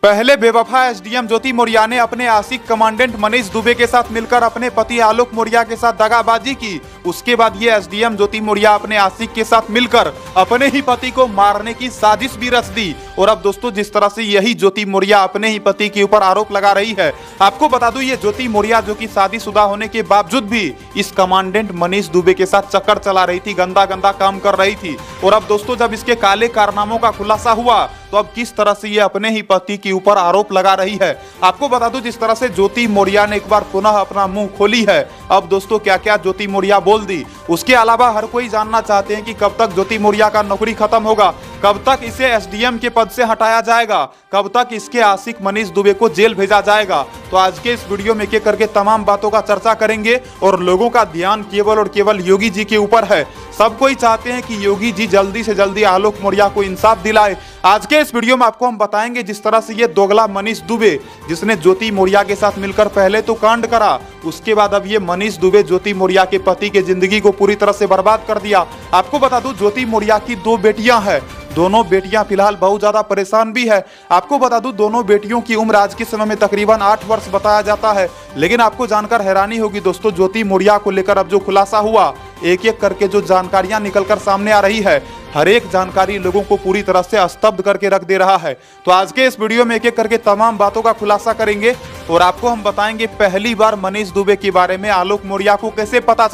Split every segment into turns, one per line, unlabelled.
पहले बेवफा एसडीएम ज्योति मौर्य ने अपने आशिक कमांडेंट मनीष दुबे के साथ मिलकर अपने पति आलोक मौर्य के साथ दगाबाजी की। उसके बाद ये एसडीएम ज्योति मौर्य अपने आशिक के साथ मिलकर अपने ही पति को मारने की साजिश भी रच दी। और अब दोस्तों जिस तरह से यही ज्योति मौर्य अपने ही पति के ऊपर आरोप लगा रही है, आपको बता दूं ये ज्योति मौर्य जो कि शादीशुदा होने के बावजूद भी इस कमांडेंट मनीष दुबे के साथ चक्कर चला रही थी, गंदा गंदा काम कर रही थी। और अब दोस्तों जब इसके काले कारनामों का खुलासा हुआ तो अब किस तरह से ये अपने ही पति के ऊपर आरोप लगा रही है। आपको बता दूं जिस तरह से ज्योति मौर्य ने एक बार पुनः अपना मुंह खोली है, अब दोस्तों क्या क्या ज्योति मौर्य बोल दी। उसके अलावा हर कोई जानना चाहते हैं कि कब तक ज्योति मौर्य का नौकरी खत्म होगा, कब तक इसे एसडीएम के पद से हटाया जाएगा, कब तक इसके आशिक मनीष दुबे को जेल भेजा जाएगा। तो आज के इस वीडियो में एक करके तमाम बातों का चर्चा करेंगे और लोगों का ध्यान केवल और केवल योगी जी के ऊपर है। सब कोई चाहते हैं कि योगी जी जल्दी से जल्दी आलोक मौर्य को इंसाफ दिलाए। आज के इस वीडियो में आपको हम बताएंगे जिस तरह से ये दोगला मनीष दुबे जिसने ज्योति मौर्य के साथ मिलकर पहले तो कांड करा, उसके बाद अब ये मनीष दुबे ज्योति मौर्य के पति के जिंदगी को पूरी तरह से बर्बाद कर दिया। आपको बता दूं ज्योति मौर्य की 2 बेटियां हैं, दोनों बेटियां फिलहाल बहुत ज्यादा परेशान भी है। आपको बता दूं दोनों बेटियों की उम्र आज के समय में तकरीबन 8 वर्ष बताया जाता है। लेकिन आपको जानकर हैरानी होगी दोस्तों ज्योति मौर्य को लेकर अब जो खुलासा हुआ, एक एक करके जो जानकारियां निकलकर सामने आ रही है, हर एक जानकारी लोगों को पूरी तरह से स्तब्ध करके रख दे रहा है। तो आज के इस वीडियो में एक एक करके तमाम बातों का खुलासा करेंगे और आपको हम बताएंगे पहली बार मनीष दुबे के बारे में आलोक मौर्य को कैसे पता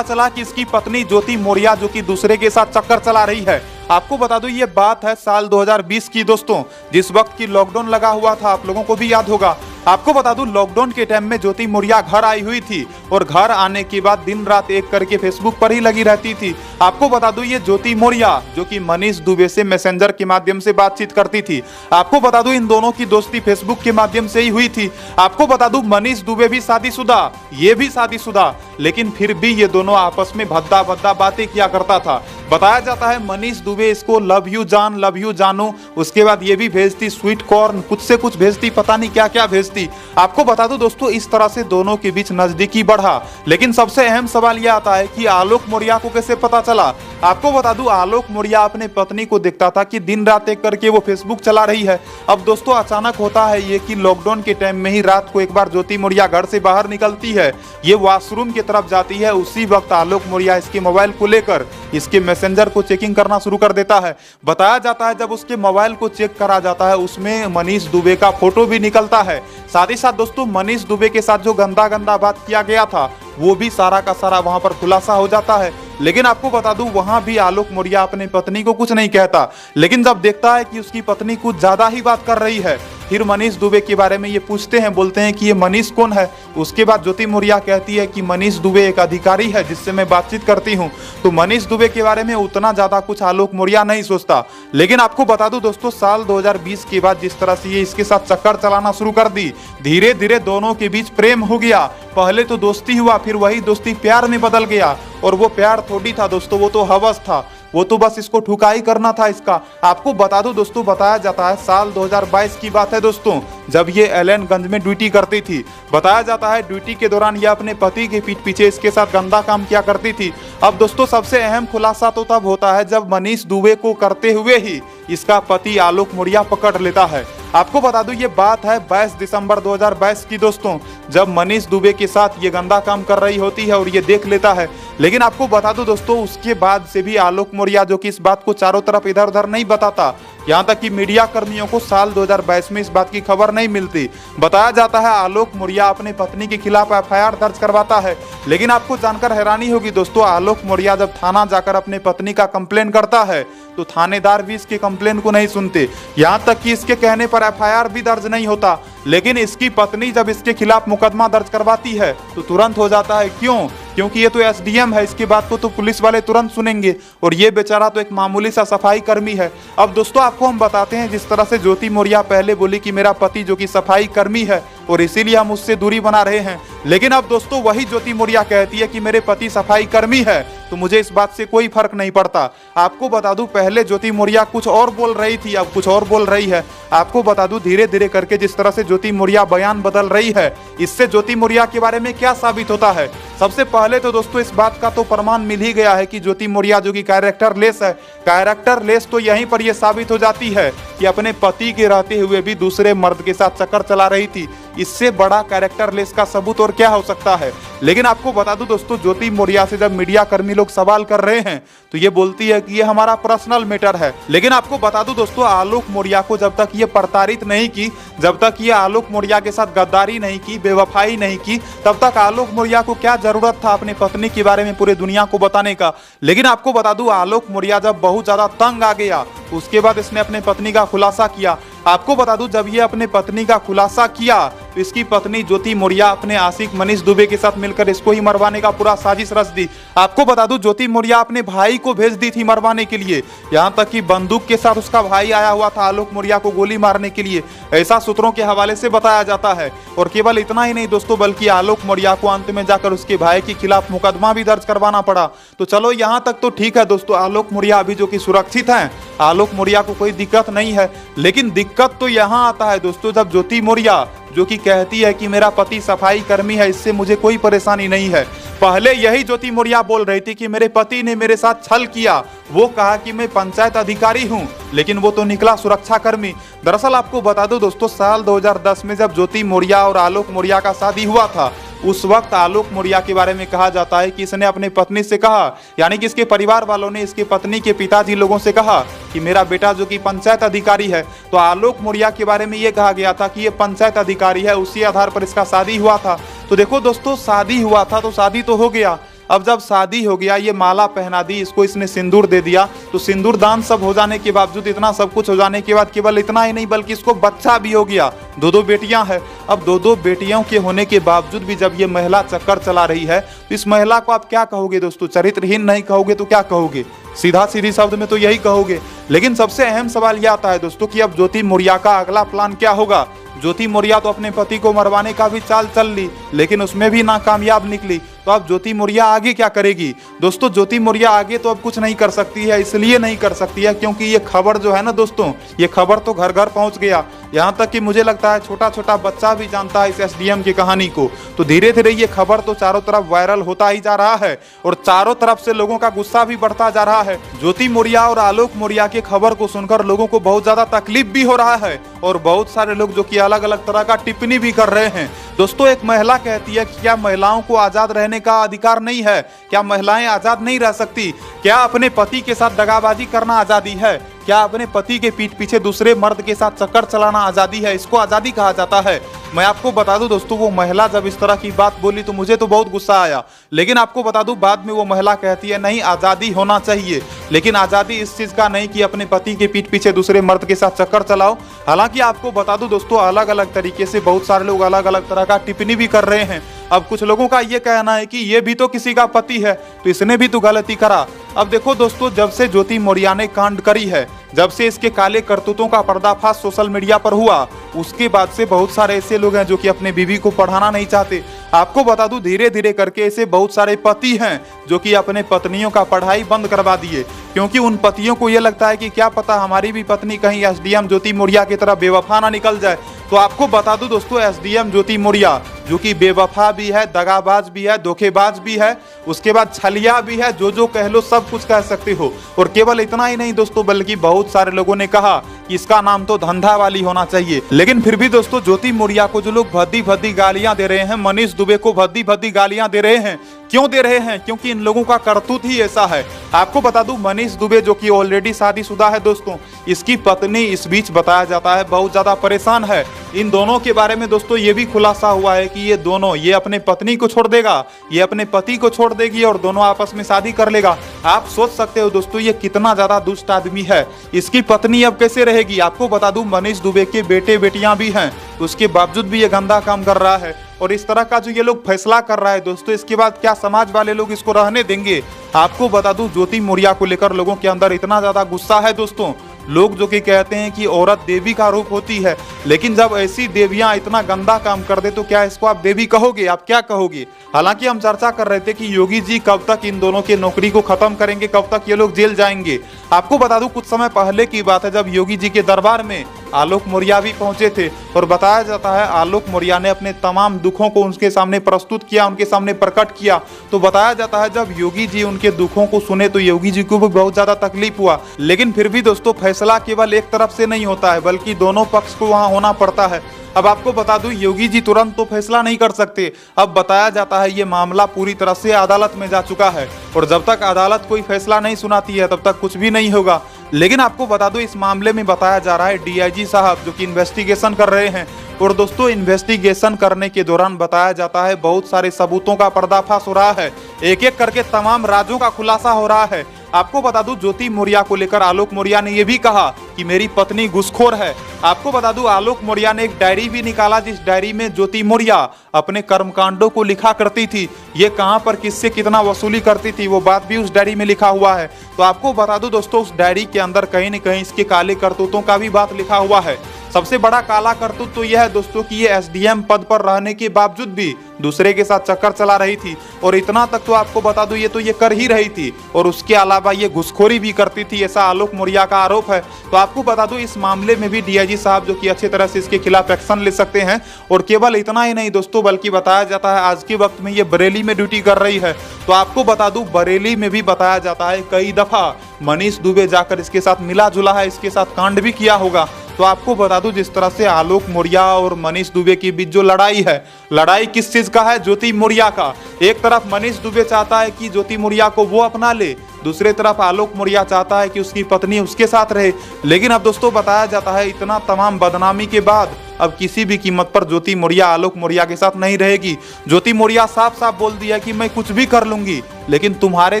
चला कि इसकी पत्नी ज्योति मौर्य जो कि दूसरे के साथ चक्कर चला रही है। आपको बता दूं ये बात है साल 2020 की दोस्तों, जिस वक्त की लॉकडाउन लगा हुआ था, आप लोगों को भी याद होगा। आपको बता दूं लॉकडाउन के टाइम में ज्योति मौर्य घर आई हुई थी और घर आने के बाद दिन रात एक करके फेसबुक पर ही लगी रहती थी। आपको बता दूं ये ज्योति मौर्य जो कि मनीष दुबे से मैसेंजर के माध्यम से बातचीत करती थी। आपको बता दूं इन दोनों की दोस्ती फेसबुक के माध्यम से ही हुई थी। आपको बता दूं मनीष दुबे भी शादीशुदा, ये भी शादीशुदा, लेकिन फिर भी ये दोनों आपस में भद्दा भद्दा बातें किया करता था। बताया जाता है मनीष दुबे इसको लव यू जान, लव यू जानू, उसके बाद ये भी भेजती स्वीट कॉर्न, कुछ से कुछ भेजती, पता नहीं क्या क्या भेजती। आपको बता दूं दोस्तों इस तरह से दोनों के बीच नजदीकी बढ़ा। लेकिन सबसे अहम सवाल यह आता है कि आलोक मौर्य को कैसे पता चला। आपको बता दूं आलोक मौर्य अपने पत्नी को देखता था कि दिन रात एक करके वो फेसबुक चला रही है। अब दोस्तों अचानक होता है ये कि लॉकडाउन के टाइम में ही रात को एक बार ज्योति मौर्य घर से बाहर निकलती है, ये वॉशरूम की तरफ जाती है। उसी वक्त आलोक मौर्य इसके मोबाइल को लेकर इसके मैसेंजर को चेकिंग करना शुरू कर देता है। बताया जाता है जब उसके मोबाइल को चेक करा जाता है उसमें मनीष दुबे का फोटो भी निकलता है। साथ ही साथ दोस्तों मनीष दुबे के साथ जो गंदा गंदा बात किया गया था वो भी सारा का सारा वहां पर खुलासा हो जाता है। लेकिन आपको बता दूं वहां भी आलोक मौर्य अपनी पत्नी को कुछ नहीं कहता। लेकिन जब देखता है कि उसकी पत्नी कुछ ज्यादा ही बात कर रही है, फिर मनीष दुबे के बारे में ये पूछते हैं, बोलते हैं कि ये मनीष कौन है। उसके बाद ज्योति मौर्य कहती है कि मनीष दुबे एक अधिकारी है जिससे मैं बातचीत करती हूँ। तो मनीष दुबे के बारे में उतना ज्यादा कुछ आलोक मौर्य नहीं सोचता। लेकिन आपको बता दूं दोस्तों साल 2020 के बाद जिस तरह से ये इसके साथ चक्कर चलाना शुरू कर दी, धीरे धीरे दोनों के बीच प्रेम हो गया। पहले तो दोस्ती हुआ, फिर वही दोस्ती प्यार में बदल गया। और वो प्यार थोड़ी था दोस्तों, वो तो हवस था, वो तो बस इसको ठुकाई करना था इसका। आपको बता दो दोस्तों बताया जाता है साल 2022 की बात है दोस्तों, जब ये एलएनगंज में ड्यूटी करती थी। बताया जाता है ड्यूटी के दौरान ये अपने पति के पीठ पीछे इसके साथ गंदा काम किया करती थी। अब दोस्तों सबसे अहम खुलासा तो तब होता है जब मनीष दुबे को करते हुए ही इसका पति आलोक मौर्य पकड़ लेता है। आपको बता दूं ये बात है 22 दिसंबर 2022 की दोस्तों, जब मनीष दुबे के साथ ये गंदा काम कर रही होती है और ये देख लेता है। लेकिन आपको बता दूं दोस्तों उसके बाद से भी आलोक मौर्य जो कि इस बात को चारों तरफ इधर उधर नहीं बताता, यहाँ तक कि मीडिया कर्मियों को साल 2022 में इस बात की खबर नहीं मिलती। बताया जाता है आलोक मौर्य अपने पत्नी के खिलाफ एफआईआर दर्ज करवाता है। लेकिन आपको जानकर हैरानी होगी दोस्तों आलोक मौर्य जब थाना जाकर अपने पत्नी का कंप्लेन करता है तो थानेदार भी इसके कंप्लेन को नहीं सुनते, यहाँ तक कि इसके कहने पर एफआईआर भी दर्ज नहीं होता। लेकिन इसकी पत्नी जब इसके खिलाफ मुकदमा दर्ज करवाती है तो तुरंत हो जाता है। क्यों? क्योंकि ये तो एसडीएम है, इसकी बात को तो पुलिस वाले तुरंत सुनेंगे और ये बेचारा तो एक मामूली सा सफाई कर्मी है। अब दोस्तों आपको हम बताते हैं जिस तरह से ज्योति मौर्य पहले बोली कि मेरा पति जो कि सफाई कर्मी है, और इसीलिए हम उससे दूरी बना रहे हैं। लेकिन अब दोस्तों वही ज्योति मौर्य कहती है कि मेरे पति सफाई कर्मी है, तो मुझे इस बात से कोई फर्क नहीं पड़ता। आपको बता दूं पहले ज्योति मौर्य कुछ और बोल रही थी, अब कुछ और बोल रही है। आपको बता दूं धीरे धीरे करके जिस तरह से ज्योति मौर्य बयान बदल रही है, इससे ज्योति मौर्य के बारे में क्या साबित होता है। सबसे पहले तो दोस्तों इस बात का तो प्रमाण मिल ही गया है कि ज्योति मौर्य जो कि कैरेक्टर लेस है, कैरेक्टर लेस तो यहीं पर यह साबित हो जाती है कि अपने पति के रहते हुए भी दूसरे मर्द के साथ चक्कर चला रही थी। इससे बड़ा कैरेक्टर लेस का सबूत और क्या हो सकता है। लेकिन आपको बता दूं दोस्तों ज्योति मौर्य से जब मीडिया कर्मी लोग सवाल कर रहे हैं तो ये बोलती है कि ये हमारा पर्सनल मैटर है। लेकिन आपको बता दूं दोस्तों आलोक मौर्य को जब तक ये प्रताड़ित नहीं की, जब तक ये आलोक मौर्य के साथ गद्दारी नहीं की, बेवफाई नहीं की, तब तक आलोक मौर्य को क्या जरूरत था अपनी पत्नी के बारे में पूरे दुनिया को बताने का। लेकिन आपको बता दूं आलोक मौर्य जब बहुत ज्यादा तंग आ गया, उसके बाद इसने अपने पत्नी का खुलासा किया। आपको बता दूं जब ये अपने पत्नी का खुलासा किया तो इसकी पत्नी ज्योति मौर्य अपने आशिक मनीष दुबे के साथ मिलकर इसको ही मरवाने का पूरा साजिश रच दी। आपको बता दूं ज्योति मौर्य अपने भाई को भेज दी थी मरवाने के लिए, यहां तक कि बंदूक के साथ उसका भाई आया हुआ था आलोक मौर्य को गोली मारने के लिए, ऐसा सूत्रों के हवाले से बताया जाता है। और केवल इतना ही नहीं दोस्तों बल्कि आलोक मौर्य को अंत में जाकर उसके भाई के खिलाफ मुकदमा भी दर्ज करवाना पड़ा। तो चलो यहाँ तक तो ठीक है दोस्तों, आलोक मौर्य अभी जो कि सुरक्षित है, आलोक मौर्य को कोई दिक्कत नहीं है। लेकिन दिक्कत तो यहाँ आता है दोस्तों जब ज्योति मौर्य जो कि कहती है कि मेरा पति सफाई कर्मी है, इससे मुझे कोई परेशानी नहीं है। पहले यही ज्योति मौर्य बोल रही थी कि मेरे पति ने मेरे साथ छल किया, वो कहा कि मैं पंचायत अधिकारी हूं, लेकिन वो तो निकला सुरक्षा कर्मी। दरअसल आपको बता दो दोस्तों साल 2010 में जब ज्योति मौर्य और आलोक मौर्य का शादी हुआ था, उस वक्त आलोक मौर्य के बारे में कहा जाता है कि इसने अपने पत्नी से कहा, यानी कि इसके परिवार वालों ने इसके पत्नी के पिताजी लोगों से कहा कि मेरा बेटा जो कि पंचायत अधिकारी है। तो आलोक मौर्य के बारे में यह कहा गया था कि ये पंचायत अधिकारी है, उसी आधार पर इसका शादी हुआ था। तो देखो दोस्तों शादी हुआ था तो शादी तो हो गया, अब जब शादी हो गया ये माला पहना दी, इसको इसने सिंदूर दे दिया, तो सिंदूर दान सब हो जाने के बावजूद, इतना सब कुछ हो जाने के बाद केवल इतना ही नहीं बल्कि इसको बच्चा भी हो गया, दो बेटियां हैं। अब दो बेटियों के होने के बावजूद भी जब ये महिला चक्कर चला रही है तो इस महिला को आप क्या कहोगे दोस्तों, चरित्रहीन नहीं कहोगे तो क्या कहोगे, सीधा सीधी शब्द में तो यही कहोगे। लेकिन सबसे अहम सवाल यह आता है दोस्तों कि अब ज्योति मौर्य का अगला प्लान क्या होगा। ज्योति मौर्य तो अपने पति को मरवाने का भी चाल चल ली, लेकिन उसमें भी नाकामयाब निकली। तो अब ज्योति मौर्य आगे क्या करेगी दोस्तों। ज्योति मौर्य आगे तो अब कुछ नहीं कर सकती है, इसलिए नहीं कर सकती है क्योंकि ये खबर जो है ना दोस्तों, ये खबर तो घर घर पहुंच गया, यहाँ तक कि मुझे लगता है छोटा छोटा बच्चा भी जानता है इस एसडीएम की कहानी को। तो धीरे धीरे ये खबर तो चारों तरफ वायरल होता ही जा रहा है और चारों तरफ से लोगों का गुस्सा भी बढ़ता जा रहा है। ज्योति मौर्य और आलोक मौर्य की खबर को सुनकर लोगों को बहुत ज्यादा तकलीफ भी हो रहा है और बहुत सारे लोग जो कि अलग अलग तरह का टिप्पणी भी कर रहे हैं। दोस्तों एक महिला कहती है कि क्या महिलाओं को आजाद रहने का अधिकार नहीं है, क्या महिलाएं आजाद नहीं रह सकती, क्या अपने पति के साथ दगाबाजी करना आजादी है, क्या अपने पति के पीठ पीछे दूसरे मर्द के साथ चक्कर चलाना आजादी है, इसको आजादी कहा जाता है। मैं आपको बता दूं दोस्तों वो महिला जब इस तरह की बात बोली तो मुझे तो बहुत गुस्सा आया, लेकिन आपको बता दूं बाद में वो महिला कहती है नहीं आजादी होना चाहिए, लेकिन आजादी इस चीज का नहीं कि अपने पति के पीठ पीछे दूसरे मर्द के साथ चक्कर चलाओ। हालांकि आपको बता दूं दोस्तों अलग अलग तरीके से बहुत सारे लोग अलग अलग तरह का टिप्पणी भी कर रहे हैं। अब कुछ लोगों का ये कहना है कि ये भी तो किसी का पति है तो इसने भी तो गलती करा। अब देखो दोस्तों जब से ज्योति मौर्य ने कांड करी है, जब से इसके काले करतूतों का पर्दाफाश सोशल मीडिया पर हुआ, उसके बाद से बहुत सारे ऐसे लोग हैं जो कि अपने बीवी को पढ़ाना नहीं चाहते। आपको बता दूं धीरे धीरे करके ऐसे बहुत सारे पति हैं जो कि अपने पत्नियों का पढ़ाई बंद करवा दिए, क्योंकि उन पतियों को यह लगता है कि क्या पता हमारी भी पत्नी कहीं एसडीएम ज्योति मौर्य की तरह बेवफा ना निकल जाए। तो आपको बता दूं दोस्तों एसडीएम ज्योति मौर्य जो कि बेवफा भी है, दगाबाज भी है, धोखेबाज भी है, उसके बाद छलिया भी है, जो कह लो सब कुछ कह सकते हो। और केवल इतना ही नहीं दोस्तों बल्कि बहुत सारे लोगों ने कहा कि इसका नाम तो धंधा वाली होना चाहिए। लेकिन फिर भी दोस्तों ज्योति मौर्य को जो लोग भद्दी भद्दी गालियां दे रहे हैं, मनीष दुबे को भद्दी भद्दी गालियां दे रहे हैं, क्यों दे रहे हैं, क्योंकि इन लोगों का करतूत ही ऐसा है। आपको बता दूं मनीष दुबे जो कि ऑलरेडी शादीशुदा है दोस्तों, इसकी पत्नी इस बीच बताया जाता है बहुत ज्यादा परेशान है। इन दोनों के बारे में दोस्तों ये भी खुलासा हुआ है कि ये दोनों, ये अपने पत्नी को छोड़ देगा, ये अपने पति को छोड़ देगी और दोनों आपस में शादी कर लेगा। आप सोच सकते हो दोस्तों ये कितना ज्यादा दुष्ट आदमी है। इसकी पत्नी अब कैसे रहेगी। आपको बता दूं मनीष दुबे के बेटे बेटियां भी हैं, उसके बावजूद भी ये गंदा काम कर रहा है और इस तरह का जो ये लोग फैसला कर रहा है दोस्तों, इसके बाद क्या समाज वाले लोग इसको रहने देंगे। आपको बता दूं ज्योति मौर्य को लेकर लोगों के अंदर इतना ज्यादा गुस्सा है दोस्तों, लोग जो कि कहते हैं कि औरत देवी का रूप होती है, लेकिन जब ऐसी देवियां इतना गंदा काम कर दे तो क्या इसको आप देवी कहोगे? आप क्या कहोगे? हालांकि हम चर्चा कर रहे थे कि योगी जी कब तक इन दोनों की नौकरी को खत्म करेंगे, कब तक ये लोग जेल जाएंगे। आपको बता दूं कुछ समय पहले की बात है जब योगी जी के दरबार में आलोक मौर्य भी पहुंचे थे और बताया जाता है आलोक मौर्य ने अपने तमाम दुखों को उनके सामने प्रस्तुत किया, उनके सामने प्रकट किया। तो बताया जाता है जब योगी जी उनके दुखों को सुने तो योगी जी को भी बहुत ज्यादा तकलीफ हुआ। लेकिन फिर भी दोस्तों फैसला केवल एक तरफ से नहीं होता है, बल्कि दोनों पक्ष को वहां होना पड़ता है। अब आपको बता दूं योगी जी तुरंत तो फैसला नहीं कर सकते। अब बताया जाता है ये मामला पूरी तरह से अदालत में जा चुका है और जब तक अदालत कोई फैसला नहीं सुनाती है तब तक कुछ भी नहीं होगा। लेकिन आपको बता दूं इस मामले में बताया जा रहा है डीआईजी साहब जो कि इन्वेस्टिगेशन कर रहे हैं और दोस्तों इन्वेस्टिगेशन करने के दौरान बताया जाता है बहुत सारे सबूतों का पर्दाफाश हो रहा है, एक एक करके तमाम राजों का खुलासा हो रहा है। आपको बता दूं ज्योति मौर्य को लेकर आलोक मौर्य ने यह भी कहा कि मेरी पत्नी घूसखोर है। आपको बता दूं आलोक मौर्य ने एक डायरी भी निकाला जिस डायरी में ज्योति मौर्य अपने कर्मकांडों को लिखा करती थी, ये कहां पर किससे कितना वसूली करती थी वो बात भी उस डायरी में लिखा हुआ है। तो आपको बता दूं दोस्तों उस डायरी के अंदर कहीं न कहीं इसके काले करतूतों का भी बात लिखा हुआ है। सबसे बड़ा काला करतूत तो यह है दोस्तों कि ये एसडीएम पद पर रहने के बावजूद भी दूसरे के साथ चक्कर चला रही थी और इतना तक तो आपको बता दूं ये कर ही रही थी और उसके अलावा ये घुसखोरी भी करती थी, ऐसा आलोक मौर्य का आरोप है। तो आपको बता दूं इस मामले में भी डीआईजी साहब जो कि अच्छी तरह से इसके खिलाफ एक्शन ले सकते हैं। और केवल इतना ही नहीं दोस्तों बल्कि बताया जाता है आज के वक्त में ये बरेली में ड्यूटी कर रही है। तो आपको बता दूं बरेली में भी बताया जाता है कई दफा मनीष दुबे जाकर इसके साथ मिला जुला है, इसके साथ कांड भी किया होगा। तो आपको बता दूं जिस तरह से आलोक मौर्य और मनीष दुबे के बीच जो लड़ाई है, लड़ाई किस चीज का है? ज्योति मौर्य का। एक तरफ मनीष दुबे चाहता है कि ज्योति मौर्य को वो अपना ले, दूसरे तरफ आलोक मौर्य चाहता है कि उसकी पत्नी उसके साथ रहे। लेकिन अब दोस्तों बताया जाता है इतना तमाम बदनामी के बाद अब किसी भी कीमत पर ज्योति मौर्य आलोक मौर्य के साथ नहीं रहेगी। ज्योति मौर्य साफ साफ बोल दिया कि मैं कुछ भी कर लूंगी लेकिन तुम्हारे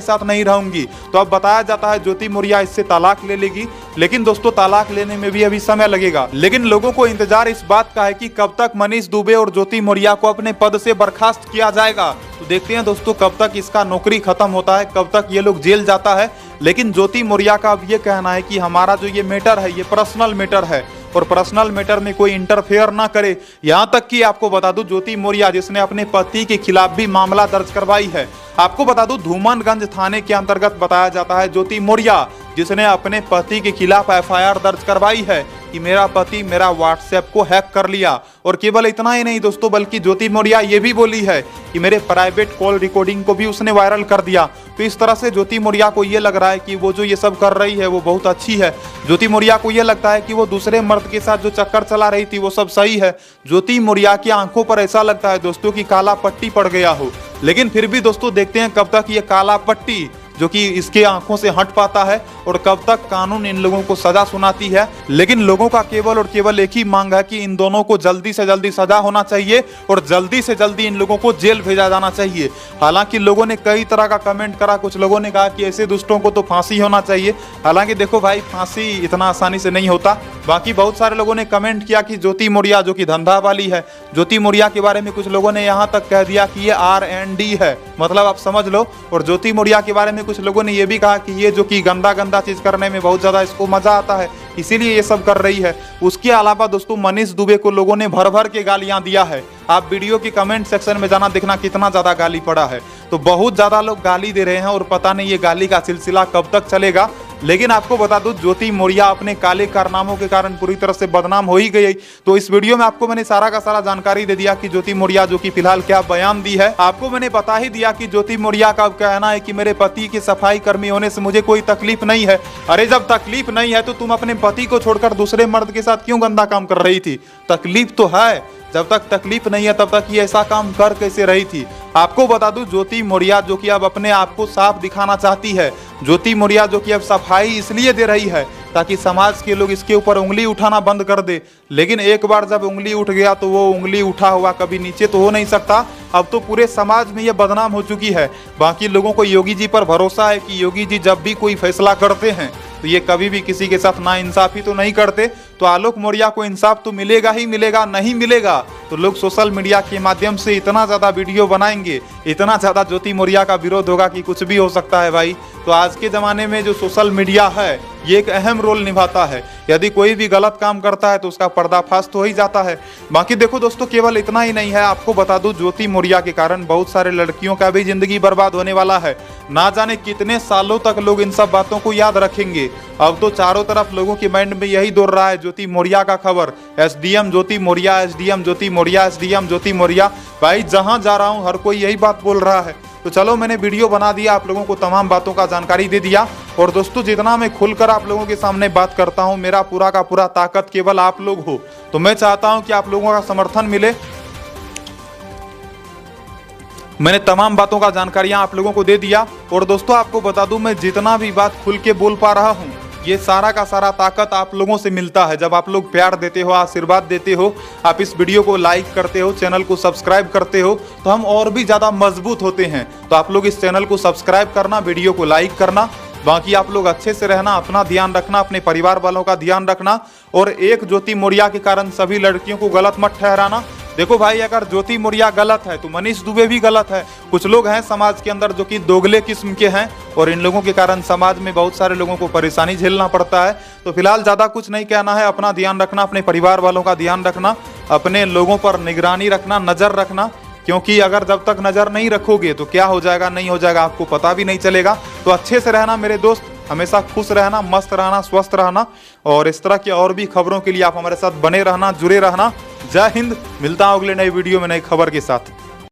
साथ नहीं रहूंगी। तो अब बताया जाता है ज्योति मौर्य इससे तलाक ले लेगी, लेकिन दोस्तों तलाक लेने में भी अभी समय लगेगा। लेकिन लोगों को इंतजार इस बात का है कि कब तक मनीष दुबे और ज्योति मौर्य को अपने पद से बर्खास्त किया जाएगा। तो देखते हैं दोस्तों कब तक इसका नौकरी खत्म होता है, कब तक ये लोग जेल जाता है। लेकिन ज्योति मौर्य का अब ये कहना है कि हमारा जो ये मैटर है ये पर्सनल मैटर है और पर्सनल मैटर में कोई इंटरफेयर ना करे। यहां तक कि आपको बता दूं ज्योति मौर्य जिसने अपने पति के खिलाफ भी मामला दर्ज करवाई है। आपको बता दूं धूमनगंज थाने के अंतर्गत बताया जाता है ज्योति मौर्य जिसने अपने पति के खिलाफ एफआईआर दर्ज करवाई है कि मेरा पति मेरा व्हाट्सएप को हैक कर लिया। और केवल इतना ही नहीं दोस्तों बल्कि ज्योति मौर्य ये भी बोली है कि मेरे प्राइवेट कॉल रिकॉर्डिंग को भी उसने वायरल कर दिया। तो इस तरह से ज्योति मौर्य को ये लग रहा है कि वो जो ये सब कर रही है वो बहुत अच्छी है। ज्योति मौर्य को ये लगता है कि वो दूसरे मर्द के साथ जो चक्कर चला रही थी वो सब सही है। ज्योति मौर्य की आंखों पर ऐसा लगता है दोस्तों कि काला पट्टी पड़ गया हो। लेकिन फिर भी दोस्तों देखते हैं कब तक ये काला पट्टी जो कि इसके आंखों से हट पाता है और कब तक कानून इन लोगों को सजा सुनाती है। लेकिन लोगों का केवल और केवल एक ही मांग है कि इन दोनों को जल्दी से जल्दी सजा होना चाहिए और जल्दी से जल्दी इन लोगों को जेल भेजा जाना चाहिए। हालांकि लोगों ने कई तरह का कमेंट करा, कुछ लोगों ने कहा कि ऐसे दुष्टों को तो फांसी होना चाहिए। हालांकि देखो भाई फांसी इतना आसानी से नहीं होता। बाकी बहुत सारे लोगों ने कमेंट किया कि ज्योति मौर्य जो कि धंधा वाली है, ज्योति मौर्य के बारे में कुछ लोगों ने यहाँ तक कह दिया कि ये R&D है, मतलब आप समझ लो। और ज्योति मौर्य के बारे में कुछ लोगों ने ये भी कहा कि ये जो कि गंदा गंदा चीज करने में बहुत ज्यादा इसको मजा आता है इसीलिए ये सब कर रही है। उसके अलावा दोस्तों मनीष दुबे को लोगों ने भर भर के गालियां दिया है। आप वीडियो की कमेंट सेक्शन में जाना देखना कितना ज्यादा गाली पड़ा है। तो बहुत ज्यादा लोग गाली दे रहे हैं और पता नहीं ये गाली का सिलसिला कब तक चलेगा। लेकिन आपको बता दूं ज्योति मौर्य अपने काले कारनामों के कारण पूरी तरह से बदनाम हो ही गई। तो इस वीडियो में आपको मैंने सारा का सारा जानकारी दे दिया कि ज्योति मौर्य जो कि फिलहाल क्या बयान दी है। आपको मैंने बता ही दिया कि ज्योति मौर्य का कहना है कि मेरे पति के सफाई कर्मी होने से मुझे कोई तकलीफ नहीं है। अरे जब तकलीफ नहीं है तो तुम अपने पति को छोड़कर दूसरे मर्द के साथ क्यों गंदा काम कर रही थी? तकलीफ तो है, जब तक तकलीफ नहीं है तब तक ये ऐसा काम कर कैसे रही थी? आपको बता दूं ज्योति मौर्य जो कि अब अपने आप को साफ दिखाना चाहती है। ज्योति मौर्य जो कि अब सफाई इसलिए दे रही है ताकि समाज के लोग इसके ऊपर उंगली उठाना बंद कर दे। लेकिन एक बार जब उंगली उठ गया तो वो उंगली उठा हुआ कभी नीचे तो हो नहीं सकता। अब तो पूरे समाज में ये बदनाम हो चुकी है। बाकी लोगों को योगी जी पर भरोसा है कि योगी जी जब भी कोई फैसला करते हैं तो ये कभी भी किसी के साथ नाइंसाफी तो नहीं करते। तो तो आलोक मौर्य को इंसाफ तो मिलेगा ही मिलेगा, नहीं मिलेगा तो लोग सोशल मीडिया के माध्यम से इतना ज़्यादा वीडियो बनाएंगे, इतना ज़्यादा ज्योति मौर्य का विरोध होगा कि कुछ भी हो सकता है भाई। तो आज के ज़माने में जो सोशल मीडिया है ये एक अहम रोल निभाता है। यदि कोई भी गलत काम करता है तो उसका पर्दाफाश तो हो ही जाता है। बाकी देखो दोस्तों, केवल इतना ही नहीं है, आपको बता दूं ज्योति मौर्य के कारण बहुत सारे लड़कियों का भी जिंदगी बर्बाद होने वाला है। ना जाने कितने सालों तक लोग इन सब बातों को याद रखेंगे। अब तो चारों तरफ लोगों के माइंड में यही दौड़ रहा है, ज्योति मौर्य का खबर, एसडीएम ज्योति मौर्य, एसडीएम ज्योति मौर्य, एसडीएम ज्योति मौर्य। भाई जहां जा रहा हूं हर कोई यही बात बोल रहा है। तो चलो मैंने वीडियो बना दिया, आप लोगों को तमाम बातों का जानकारी दे दिया। और दोस्तों, जितना मैं खुलकर आप लोगों के सामने बात करता हूं, मेरा पूरा का पूरा ताकत केवल आप लोग हो। तो मैं चाहता हूं कि आप लोगों का समर्थन मिले। मैंने तमाम बातों का जानकारियां आप लोगों को दे दिया। और दोस्तों, आपको बता दूं, मैं जितना भी बात खुल के बोल पा रहा हूं ये सारा का सारा ताकत आप लोगों से मिलता है। जब आप लोग प्यार देते हो, आशीर्वाद देते हो, आप इस वीडियो को लाइक करते हो, चैनल को सब्सक्राइब करते हो, तो हम और भी ज़्यादा मजबूत होते हैं। तो आप लोग इस चैनल को सब्सक्राइब करना, वीडियो को लाइक करना। बाकी आप लोग अच्छे से रहना, अपना ध्यान रखना, अपने परिवार वालों का ध्यान रखना। और एक ज्योति मौर्य के कारण सभी लड़कियों को गलत मत ठहराना। देखो भाई, अगर ज्योति मौर्य गलत है तो मनीष दुबे भी गलत है। कुछ लोग हैं समाज के अंदर जो कि दोगले किस्म के हैं और इन लोगों के कारण समाज में बहुत सारे लोगों को परेशानी झेलना पड़ता है। तो फिलहाल ज़्यादा कुछ नहीं कहना है, अपना ध्यान रखना, अपने परिवार वालों का ध्यान रखना, अपने लोगों पर निगरानी रखना, नज़र रखना। क्योंकि अगर जब तक नज़र नहीं रखोगे तो क्या हो जाएगा नहीं हो जाएगा आपको पता भी नहीं चलेगा। तो अच्छे से रहना मेरे दोस्त, हमेशा खुश रहना, मस्त रहना, स्वस्थ रहना। और इस तरह की और भी खबरों के लिए आप हमारे साथ बने रहना, जुड़े रहना। जय हिंद। मिलता हूं अगले नए वीडियो में नई खबर के साथ।